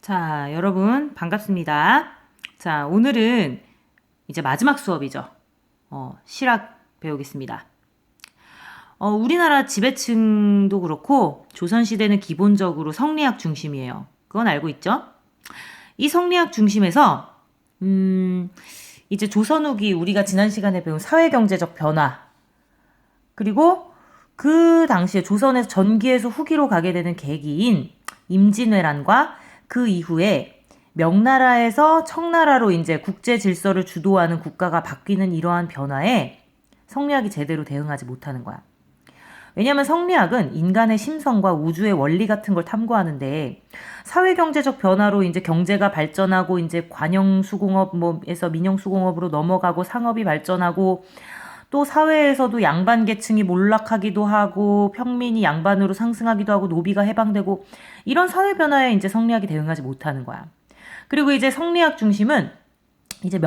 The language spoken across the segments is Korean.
자, 여러분 반갑습니다. 자, 오늘은 이제 마지막 수업이죠. 실학 배우겠습니다. 우리나라 지배층도 그렇고 조선시대는 기본적으로 성리학 중심이에요. 그건 알고 있죠? 이 성리학 중심에서 이제 조선 후기 우리가 지난 시간에 배운 사회경제적 변화, 그리고 그 당시에 조선에서 전기에서 후기로 가게 되는 계기인 임진왜란과 그 이후에 명나라에서 청나라로 이제 국제 질서를 주도하는 국가가 바뀌는 이러한 변화에 성리학이 제대로 대응하지 못하는 거야. 왜냐하면 성리학은 인간의 심성과 우주의 원리 같은 걸 탐구하는데, 사회경제적 변화로 이제 경제가 발전하고 이제 관영수공업에서 민영수공업으로 넘어가고 상업이 발전하고, 또 사회에서도 양반 계층이 몰락하기도 하고 평민이 양반으로 상승하기도 하고 노비가 해방되고, 이런 사회 변화에 이제 성리학이 대응하지 못하는 거야. 그리고 이제 성리학 중심은 이제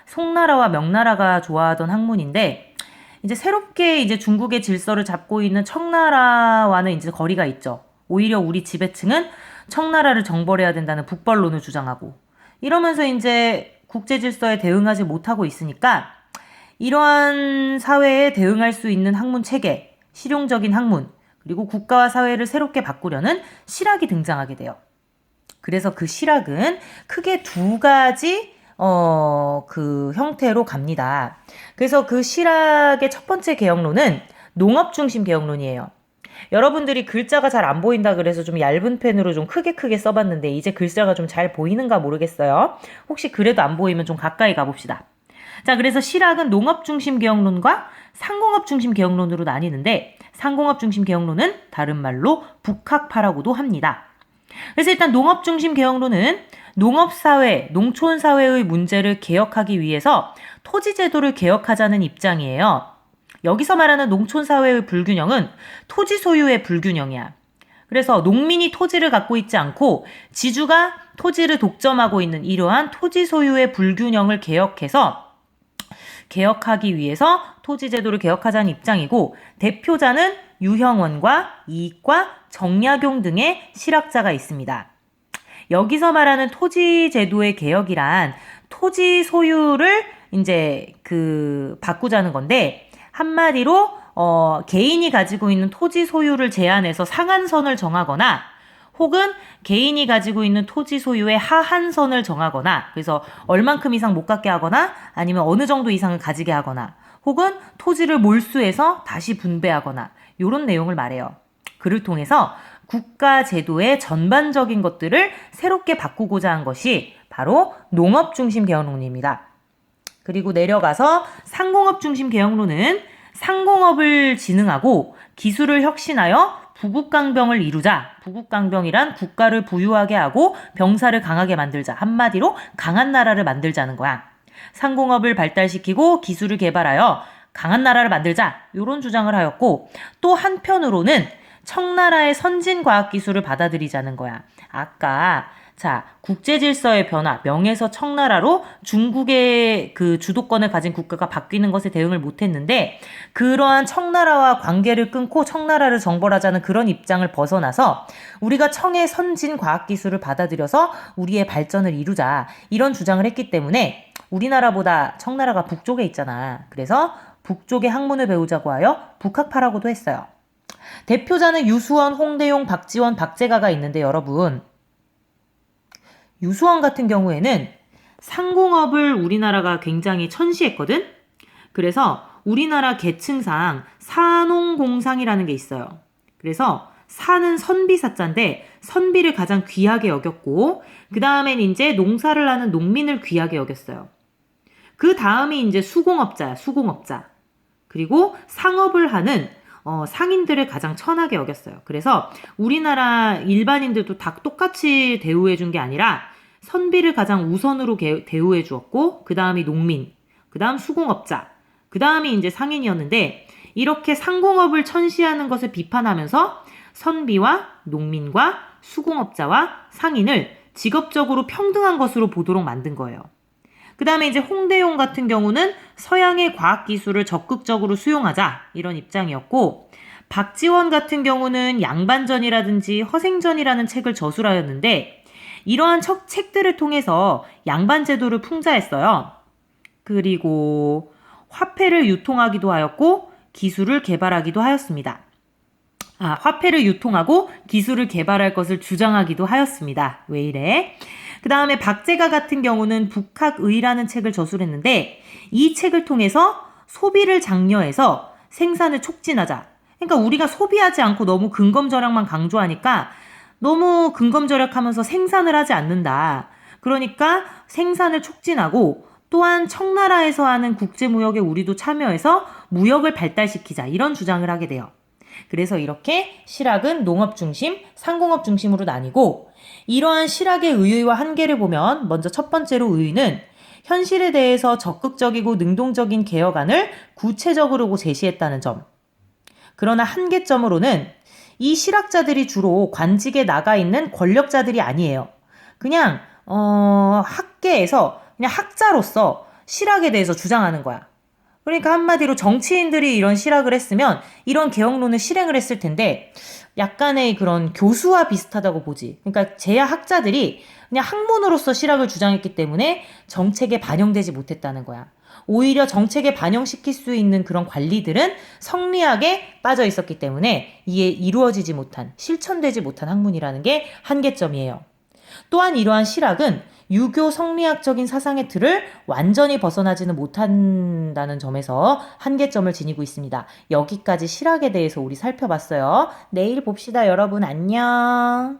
송나라와 명나라가 좋아하던 학문인데, 이제 새롭게 이제 중국의 질서를 잡고 있는 청나라와는 이제 거리가 있죠. 오히려 우리 지배층은 청나라를 정벌해야 된다는 북벌론을 주장하고, 이러면서 이제 국제 질서에 대응하지 못하고 있으니까 이러한 사회에 대응할 수 있는 학문 체계, 실용적인 학문, 그리고 국가와 사회를 새롭게 바꾸려는 실학이 등장하게 돼요. 그래서 그 실학은 크게 두 가지 그 형태로 갑니다. 그래서 그 실학의 첫 번째 개혁론은 농업 중심 개혁론이에요. 여러분들이 글자가 잘 안 보인다 그래서 좀 얇은 펜으로 좀 크게 써봤는데 이제 글자가 좀 잘 보이는가 모르겠어요. 혹시 그래도 안 보이면 좀 가까이 가봅시다. 자, 그래서 실학은 농업 중심 개혁론과 상공업 중심 개혁론으로 나뉘는데, 상공업 중심 개혁론은 다른 말로 북학파라고도 합니다. 그래서 일단 농업 중심 개혁론은 농업사회, 농촌사회의 문제를 개혁하기 위해서 토지제도를 개혁하자는 입장이에요. 여기서 말하는 농촌사회의 불균형은 토지 소유의 불균형이야. 그래서 농민이 토지를 갖고 있지 않고 지주가 토지를 독점하고 있는 이러한 토지 소유의 불균형을 개혁하기 위해서 토지제도를 개혁하자는 입장이고, 대표자는 유형원과 이익과 정약용 등의 실학자가 있습니다. 여기서 말하는 토지제도의 개혁이란 토지 소유를 이제 바꾸자는 건데, 한마디로 개인이 가지고 있는 토지 소유를 제한해서 상한선을 정하거나, 혹은 개인이 가지고 있는 토지 소유의 하한선을 정하거나, 그래서 얼만큼 이상 못 갖게 하거나 아니면 어느 정도 이상을 가지게 하거나, 혹은 토지를 몰수해서 다시 분배하거나, 이런 내용을 말해요. 그를 통해서 국가 제도의 전반적인 것들을 새롭게 바꾸고자 한 것이 바로 농업 중심 개혁론입니다. 그리고 내려가서 상공업 중심 개혁론은 상공업을 진흥하고 기술을 혁신하여 부국강병을 이루자. 부국강병이란 국가를 부유하게 하고 병사를 강하게 만들자. 한마디로 강한 나라를 만들자는 거야. 상공업을 발달시키고 기술을 개발하여 강한 나라를 만들자. 이런 주장을 하였고, 또 한편으로는 청나라의 선진 과학기술을 받아들이자는 거야. 국제 질서의 변화, 명에서 청나라로 중국의 그 주도권을 가진 국가가 바뀌는 것에 대응을 못했는데, 그러한 청나라와 관계를 끊고 청나라를 정벌하자는 그런 입장을 벗어나서 우리가 청의 선진 과학기술을 받아들여서 우리의 발전을 이루자, 이런 주장을 했기 때문에 우리나라보다 청나라가 북쪽에 있잖아. 그래서 북쪽의 학문을 배우자고 하여 북학파라고도 했어요. 대표자는 유수원, 홍대용, 박지원, 박재가가 있는데, 여러분, 유수원 같은 경우에는 상공업을 우리나라가 굉장히 천시했거든? 그래서 우리나라 계층상 사농공상이라는 게 있어요. 그래서 사는 선비사자인데 선비를 가장 귀하게 여겼고, 그 다음엔 이제 농사를 하는 농민을 귀하게 여겼어요. 그 다음이 이제 수공업자야, 수공업자. 그리고 상업을 하는 상인들을 가장 천하게 여겼어요. 그래서 우리나라 일반인들도 다 똑같이 대우해 준 게 아니라 선비를 가장 우선으로 대우해 주었고, 그 다음이 농민, 그 다음 수공업자, 그 다음이 이제 상인이었는데, 이렇게 상공업을 천시하는 것을 비판하면서 선비와 농민과 수공업자와 상인을 직업적으로 평등한 것으로 보도록 만든 거예요. 그 다음에 이제 홍대용 같은 경우는 서양의 과학기술을 적극적으로 수용하자, 이런 입장이었고, 박지원 같은 경우는 양반전이라든지 허생전이라는 책을 저술하였는데, 이러한 책들을 통해서 양반 제도를 풍자했어요. 그리고 화폐를 유통하기도 하였고 기술을 개발하기도 하였습니다. 화폐를 유통하고 기술을 개발할 것을 주장하기도 하였습니다. 왜 이래? 그 다음에 박제가 같은 경우는 북학의라는 책을 저술했는데 이 책을 통해서 소비를 장려해서 생산을 촉진하자. 그러니까 우리가 소비하지 않고 너무 근검절약만 강조하니까 너무 근검절약하면서 생산을 하지 않는다. 그러니까 생산을 촉진하고 또한 청나라에서 하는 국제무역에 우리도 참여해서 무역을 발달시키자. 이런 주장을 하게 돼요. 그래서 이렇게 실학은 농업 중심, 상공업 중심으로 나뉘고 이러한 실학의 의의와 한계를 보면 먼저 첫 번째로 의의는 현실에 대해서 적극적이고 능동적인 개혁안을 구체적으로 제시했다는 점. 그러나 한계점으로는 이 실학자들이 주로 관직에 나가 있는 권력자들이 아니에요. 그냥 학계에서 그냥 학자로서 실학에 대해서 주장하는 거야. 그러니까 한마디로 정치인들이 이런 실학을 했으면 이런 개혁론을 실행을 했을 텐데 약간의 그런 교수와 비슷하다고 보지. 그러니까 제야 학자들이 그냥 학문으로서 실학을 주장했기 때문에 정책에 반영되지 못했다는 거야. 오히려 정책에 반영시킬 수 있는 그런 관리들은 성리학에 빠져 있었기 때문에 이에 이루어지지 못한, 실천되지 못한 학문이라는 게 한계점이에요. 또한 이러한 실학은 유교 성리학적인 사상의 틀을 완전히 벗어나지는 못한다는 점에서 한계점을 지니고 있습니다. 여기까지 실학에 대해서 우리 살펴봤어요. 내일 봅시다, 여러분. 안녕.